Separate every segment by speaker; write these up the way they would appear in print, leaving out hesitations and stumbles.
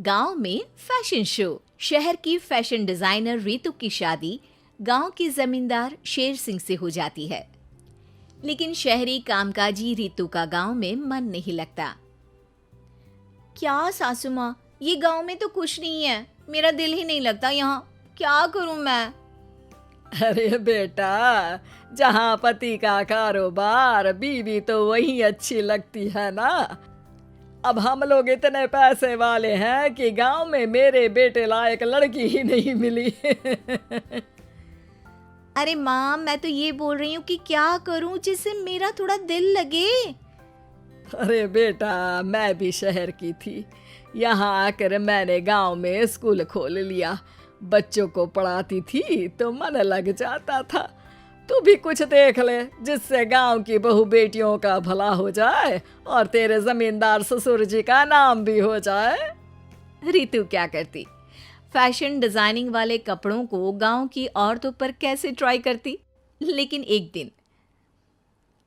Speaker 1: गांव में fashion show. शहर की फैशन डिजाइनर रितु की शादी गांव के जमींदार शेर सिंह से हो जाती है, लेकिन शहरी कामकाजी रितु का गांव में मन नहीं लगता। क्या सासू माँ, ये गांव में तो कुछ नहीं है, मेरा दिल ही नहीं लगता यहाँ, क्या करूं मैं?
Speaker 2: अरे बेटा, जहाँ पति का कारोबार, बीवी तो वही अच्छी लगती है ना। अब हम लोग इतने पैसे वाले हैं कि गांव में मेरे बेटे लायक लड़की ही नहीं मिली।
Speaker 1: अरे माँ, मैं तो ये बोल रही हूँ कि क्या करूं जिससे मेरा थोड़ा दिल लगे।
Speaker 2: अरे बेटा, मैं भी शहर की थी, यहाँ आकर मैंने गांव में स्कूल खोल लिया। बच्चों को पढ़ाती थी तो मन लग जाता था। तू भी कुछ देख ले जिससे गांव की बहू बेटियों का भला हो जाए और तेरे जमींदार ससुर जी का नाम भी हो जाए।
Speaker 1: रितु क्या करती? फैशन डिजाइनिंग वाले कपड़ों को गांव की औरतों पर कैसे ट्राई करती। लेकिन एक दिन,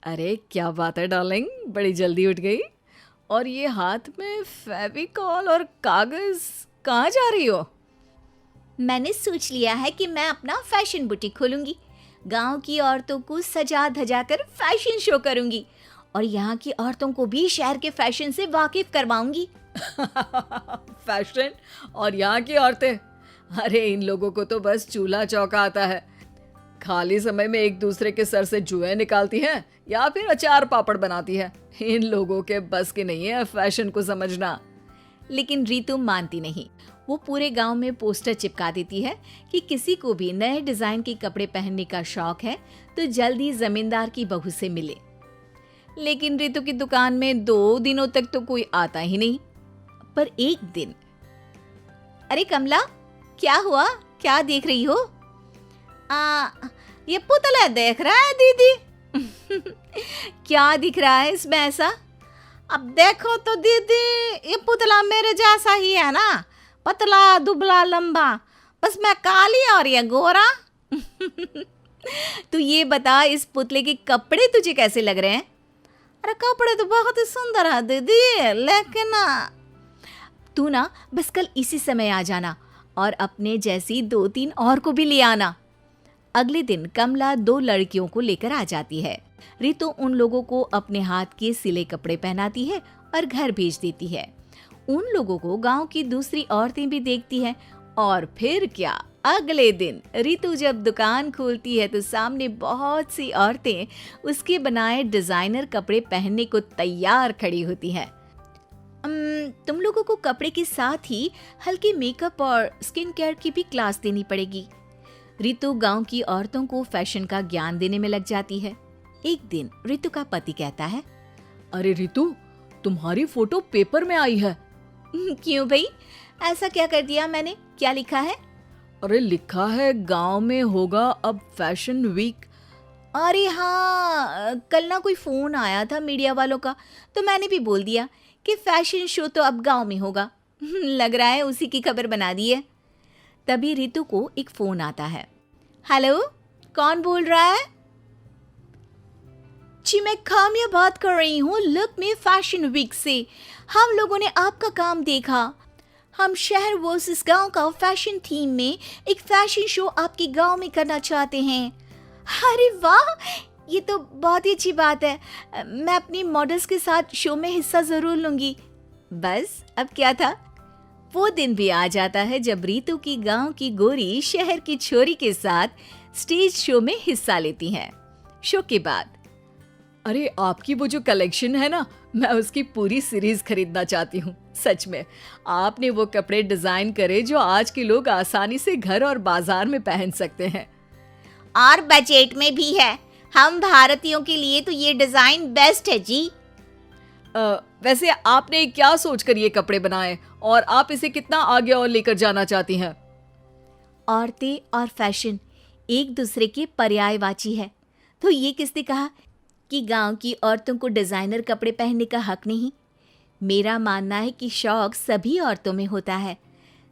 Speaker 2: अरे क्या बात है डार्लिंग, बड़ी जल्दी उठ गई। और ये हाथ में फेविकॉल और कागज, कहाँ जा रही हो?
Speaker 1: मैंने सोच लिया है कि मैं अपना फैशन बुटीक खोलूंगी। गांव की औरतों को सजा धजा कर फैशन शो करूंगी और यहाँ की औरतों को भी शहर के फैशन से वाकिफ करवाऊंगी।
Speaker 2: फैशन और यहाँ की औरतें, अरे इन लोगों को तो बस चूल्हा चौका आता है। खाली समय में एक दूसरे के सर से जुएं निकालती हैं या फिर अचार पापड़ बनाती है। इन लोगों के बस की नहीं है फैशन को समझना।
Speaker 1: लेकिन रितु मानती नहीं। वो पूरे गांव में पोस्टर चिपका देती है कि किसी को भी नए डिजाइन के कपड़े पहनने का शौक है तो जल्दी जमींदार की बहू से मिले। लेकिन रितु की दुकान में 2 दिनों तक तो कोई आता ही नहीं। पर एक दिन, अरे कमला, क्या हुआ? क्या देख रही हो? ये पुतला देख रहा है दीदी। क्या दिख रहा है इसमें ऐसा?
Speaker 3: अब देखो तो दीदी, ये पुतला मेरे जैसा ही है ना, पतला दुबला लंबा, बस मैं काली और ये गोरा।
Speaker 1: तू ये बता, इस पुतले के कपड़े तुझे कैसे लग रहे हैं?
Speaker 3: अरे कपड़े तो बहुत ही सुंदर है दीदी, लेकिन
Speaker 1: तू ना बस कल इसी समय आ जाना और अपने जैसी 2-3 और को भी ले आना। अगले दिन कमला 2 लड़कियों को लेकर आ जाती है। रितु उन लोगों को अपने हाथ के सिले कपड़े पहनाती है और घर भेज देती है। उन लोगों को गांव की दूसरी औरतें भी देखती हैं। और फिर क्या, अगले दिन रितु जब दुकान खोलती है तो सामने बहुत सी औरतें उसके बनाए डिजाइनर कपड़े पहनने को तैयार खड़ी होती हैं। तुम लोगों को कपड़े के साथ ही हल्के मेकअप और स्किन केयर की भी क्लास देनी पड़ेगी। रितु गांव की औरतों को फैशन का ज्ञान देने में लग जाती है। एक दिन रितु का पति कहता है,
Speaker 2: अरे रितु, तुम्हारी फोटो पेपर में आई है।
Speaker 1: क्यों भाई, ऐसा क्या कर दिया मैंने? क्या लिखा है?
Speaker 2: अरे लिखा है गांव में होगा अब फैशन वीक।
Speaker 1: अरे हाँ, कल ना कोई फोन आया था मीडिया वालों का, तो मैंने भी बोल दिया कि फैशन शो तो अब गांव में होगा। लग रहा है उसी की खबर बना दी है। तभी रितु को एक फोन आता है। हेलो, कौन बोल रहा है?
Speaker 3: जी मैं काम्या बात कर रही हूँ लुक में फैशन वीक से। हम लोगों ने आपका काम देखा। हम शहर वर्सेस गांव का फैशन थीम में एक फैशन शो आपके गांव में करना चाहते हैं।
Speaker 1: अरे वाह, ये तो बहुत ही अच्छी बात है। मैं अपनी मॉडल्स के साथ शो में हिस्सा जरूर लूंगी। बस अब क्या था, वो दिन भी आ जाता है जब रितु की गांव की गोरी शहर की छोरी के साथ स्टेज शो में हिस्सा लेती हैं। शो के बाद,
Speaker 2: अरे आपकी वो जो कलेक्शन है ना, मैं उसकी पूरी सीरीज खरीदना चाहती हूँ। सच में आपने वो कपड़े डिजाइन करे जो आज के लोग आसानी से घर और बाजार में पहन सकते हैं
Speaker 3: और बजट में भी है। हम भारतीयों के लिए तो ये डिजाइन बेस्ट है जी।
Speaker 2: वैसे आपने क्या सोचकर ये कपड़े बनाए और आप इसे कितना आगे और लेकर जाना चाहती हैं?
Speaker 1: औरतें और फैशन एक दूसरे के पर्यायवाची है, तो ये किसने कहा कि गांव की औरतों को डिजाइनर कपड़े पहनने का हक नहीं? मेरा मानना है कि शौक सभी औरतों में होता है।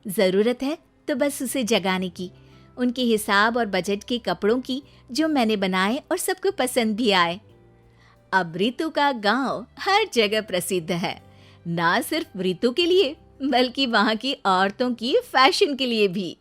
Speaker 1: जरूरत है तो बस उसे जगाने की, उनके हिसाब और बजट के कपड़ों की जो मैंने बनाए और सबको पसंद भी आए। अब रितु का गांव हर जगह प्रसिद्ध है, ना सिर्फ रितु के लिए बल्कि वहाँ की औरतों की फैशन के लिए भी।